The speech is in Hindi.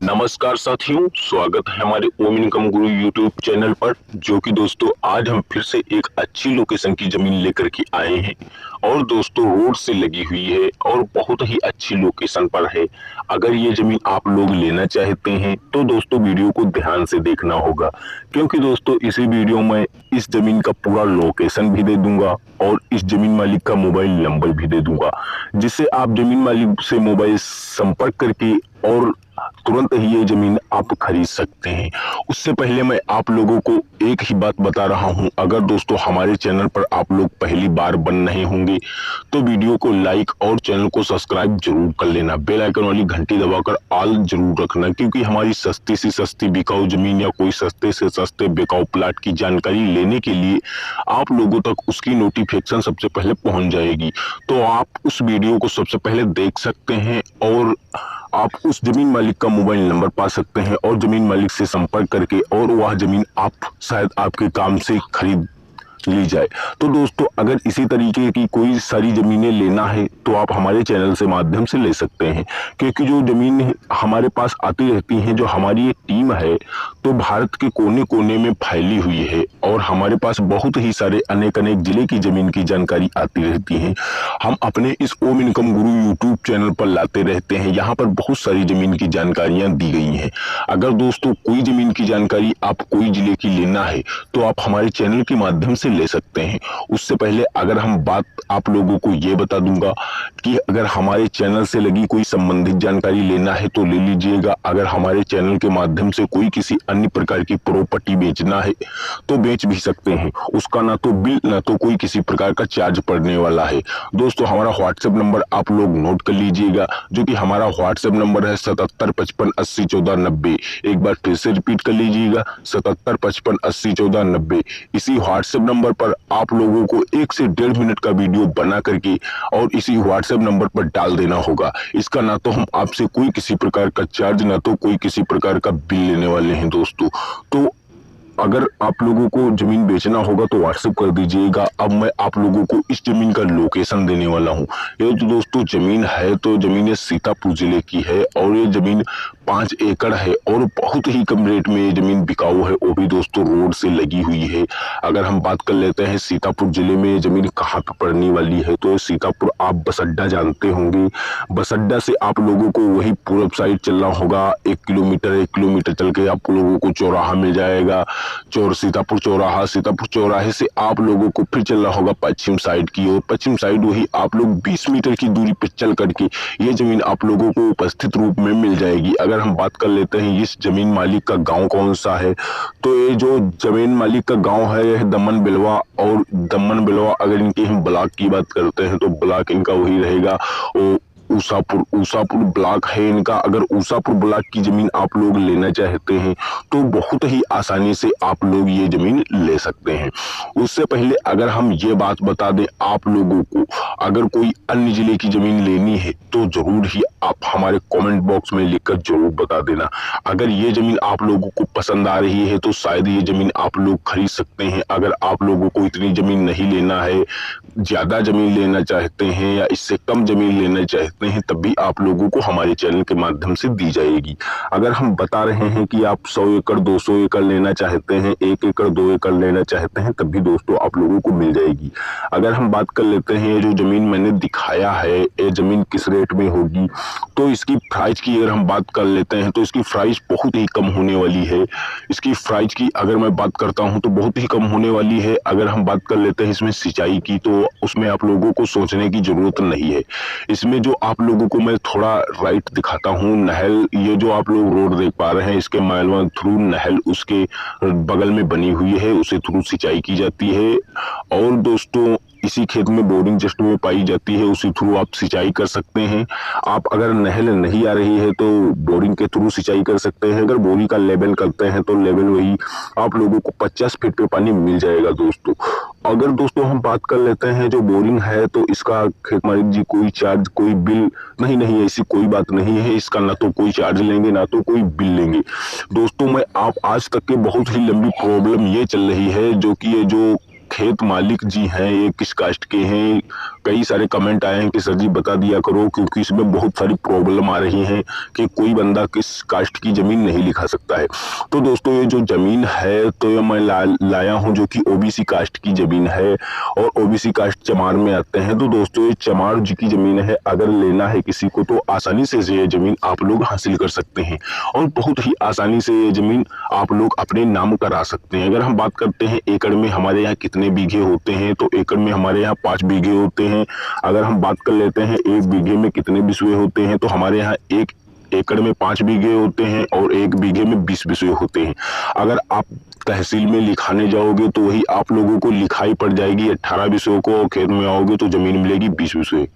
नमस्कार साथियों, स्वागत है हमारे ओम इनकम गुरु यूट्यूब चैनल पर। जो कि दोस्तों आज हम फिर से एक अच्छी लोकेशन की जमीन लेकर के आए हैं और दोस्तों रोड से लगी हुई है और बहुत ही अच्छी लोकेशन पर है। अगर ये जमीन आप लोग लेना चाहते हैं तो दोस्तों वीडियो को ध्यान से देखना होगा, क्योंकि दोस्तों इसी वीडियो में इस जमीन का पूरा लोकेशन भी दे दूंगा और इस जमीन मालिक का मोबाइल नंबर भी दे दूंगा, जिससे आप जमीन मालिक से मोबाइल संपर्क करके और तुरंत ही ये जमीन आप खरीद सकते हैं। उससे पहले मैं आप लोगों को एक ही बात बता रहा हूं, अगर दोस्तों हमारे चैनल पर आप लोग पहली बार बन रहे होंगे तो वीडियो को लाइक और चैनल को सब्सक्राइब जरूर कर लेना। बेल आइकन वाली घंटी दबाकर ऑल जरूर रखना, क्योंकि हमारी सस्ती से सस्ती बिकाऊ जमीन या कोई सस्ते से सस्ते बिकाऊ प्लाट की जानकारी लेने के लिए आप लोगों तक उसकी नोटिफिकेशन सबसे पहले पहुंच जाएगी। तो आप उस वीडियो को सबसे पहले देख सकते हैं और आप उस जमीन मालिक का मोबाइल नंबर पा सकते हैं और जमीन मालिक से संपर्क करके और वह जमीन आप शायद आपके काम से खरीद ली जाए। तो दोस्तों अगर इसी तरीके की कोई सारी जमीनें लेना है तो आप हमारे चैनल से माध्यम से ले सकते हैं, क्योंकि जो जमीन हमारे पास आती रहती हैं, जो हमारी एक टीम है तो भारत के कोने कोने में फैली हुई है और हमारे पास बहुत ही सारे अनेक अनेक जिले की जमीन की जानकारी आती रहती है। हम अपने इस ओम इनकम गुरु यूट्यूब चैनल पर लाते रहते हैं, यहाँ पर बहुत सारी जमीन की जानकारियां दी गई हैं। अगर दोस्तों कोई जमीन की जानकारी आप कोई जिले की लेना है तो आप हमारे चैनल के माध्यम से ले सकते हैं। उससे पहले अगर हम बात आप लोगों को ये बता दूंगा कि अगर हमारे चैनल से लगी कोई संबंधित जानकारी लेना है तो ले लीजिएगा। अगर हमारे चैनल के माध्यम से कोई किसी अन्य प्रकार की प्रॉपर्टी बेचना है तो बेच भी सकते हैं। उसका ना तो बिल ना तो कोई किसी प्रकार का चार्ज पड़ने वाला है। दोस्तों हमारा व्हाट्सएप नंबर आप लोग नोट कर लीजिएगा, जो कि हमारा व्हाट्सएप नंबर है 7755801490। एक बार फिर से रिपीट कर लीजिएगा, 7755801490। इसी व्हाट्सएप नंबर पर आप लोगों को 1 से 1.5 मिनट का वीडियो बना करके और इसी व्हाट्सएप नंबर पर डाल देना होगा। इसका ना तो हम आपसे कोई किसी प्रकार का चार्ज ना तो कोई किसी प्रकार का बिल लेने वाले हैं दोस्तों। तो अगर आप लोगों को जमीन बेचना होगा तो व्हाट्सएप कर दीजिएगा। अब मैं आप लोगों को इस जमीन का लोकेशन देने वाला हूं। ये जो दोस्तों जमीन है तो जमीन ये सीतापुर जिले की है और ये जमीन 5 एकड़ है और बहुत ही कम रेट में ये जमीन बिकाऊ है, वो भी दोस्तों रोड से लगी हुई है। अगर हम बात कर लेते हैं सीतापुर जिले में ये जमीन कहाँ पे पड़ने वाली है, तो सीतापुर आप बस अड्डा जानते होंगे। बस अड्डा से आप लोगों को वही पूर्व साइड चलना होगा। 1 किलोमीटर चल के आप लोगों को चौराहा मिल जाएगा, सीतापुर चौराहा। सीतापुर चौराहे से आप लोगों को फिर चलना होगा पश्चिम साइड की ओर। पश्चिम साइड वही आप लोग 20 मीटर की दूरी पर चल करके ये जमीन आप लोगों को उपस्थित रूप में मिल जाएगी। अगर हम बात कर लेते हैं इस जमीन मालिक का गांव कौन सा है, तो ये जो जमीन मालिक का गांव है यह दमन बिलवा। और दमन बिलवा अगर इनकी हम ब्लॉक की बात करते हैं तो ब्लॉक इनका वही रहेगा, वो ऊसापुर ब्लॉक है इनका। अगर ऊसापुर ब्लॉक की जमीन आप लोग लेना चाहते हैं तो बहुत ही आसानी से आप लोग ये जमीन ले सकते हैं। उससे पहले अगर हम ये बात बता दें आप लोगों को, अगर कोई अन्य जिले की जमीन लेनी है तो जरूर ही आप हमारे कमेंट बॉक्स में लिखकर जरूर बता देना। अगर ये जमीन आप लोगों को पसंद आ रही है तो शायद ये जमीन आप लोग खरीद सकते हैं। अगर आप लोगों को इतनी जमीन नहीं लेना है, ज्यादा जमीन लेना चाहते हैं या इससे कम जमीन लेना चाहते हैं, तब भी आप लोगों को हमारे चैनल के माध्यम से दी जाएगी। अगर हम बता रहे हैं कि आप 100 एकड़ 200 एकड़ लेना चाहते हैं, 1 एकड़ 2 एकड़ लेना चाहते हैं, तब भी दोस्तों आप लोगों को मिल जाएगी। अगर हम बात कर लेते हैं जो जमीन मैंने दिखाया है ये जमीन किस रेट में होगी, तो इसकी प्राइस की अगर हम बात कर लेते हैं तो इसकी प्राइस बहुत ही कम होने वाली है। इसकी प्राइस की अगर मैं बात करता हूं तो बहुत ही कम होने वाली है। अगर हम बात कर लेते हैं इसमें सिंचाई की, तो उसमें आप लोगों को सोचने की जरूरत नहीं है। इसमें जो आप लोगों को मैं थोड़ा राइट दिखाता हूँ, नहर, ये जो आप लोग रोड देख पा रहे हैं इसके मालवा थ्रू नहर उसके बगल में बनी हुई है, उसे थ्रू सिंचाई की जाती है। और दोस्तों इसी खेत में बोरिंग जस्ट में पाई जाती है, उसी थ्रू आप सिंचाई कर सकते हैं। आप अगर नहर नहीं आ रही है तो बोरिंग के थ्रू सिंचाई कर सकते हैं। अगर बोरिंग का लेवल करते हैं तो लेवल वही आप लोगों को 50 फीट पे पानी मिल जाएगा दोस्तों। अगर दोस्तों हम बात कर लेते हैं जो बोरिंग है तो इसका खेत मालिक जी कोई चार्ज कोई बिल नहीं, ऐसी कोई बात नहीं है। इसका ना तो कोई चार्ज लेंगे ना तो कोई बिल लेंगे दोस्तों। मैं आप आज तक के बहुत ही लंबी प्रॉब्लम ये चल रही है जो कि ये जो खेत मालिक जी हैं ये किस कास्ट के हैं, कई सारे कमेंट आए हैं कि सर जी बता दिया करो, क्योंकि इसमें बहुत सारी प्रॉब्लम आ रही हैं कि कोई बंदा किस कास्ट की जमीन नहीं लिखा सकता है। तो दोस्तों ये जो जमीन है तो ये मैं लाया हूं जो कि ओबीसी कास्ट की जमीन है और ओबीसी कास्ट चमार में आते हैं। तो दोस्तों ये चमार जी की जमीन है, अगर लेना है किसी को तो आसानी से ये जमीन आप लोग हासिल कर सकते हैं और बहुत ही आसानी से ये जमीन आप लोग अपने नाम करा सकते हैं। अगर हम बात करते हैं एकड़ में हमारे यहाँ कितने बीघे होते हैं, तो एकड़ में हमारे यहाँ 5 बीघे होते हैं। अगर हम बात कर लेते हैं 1 बीघे में कितने बिस्वे होते हैं, तो हमारे यहाँ 1 एकड़ में 5 बीघे होते हैं और 1 बीघे में 20 बिस्वे होते हैं। अगर आप तहसील में लिखाने जाओगे तो वही आप लोगों को लिखाई पड़ जाएगी 18 बिस्वे को और खेत में आओगे तो जमीन मिलेगी 20 बिस्वे।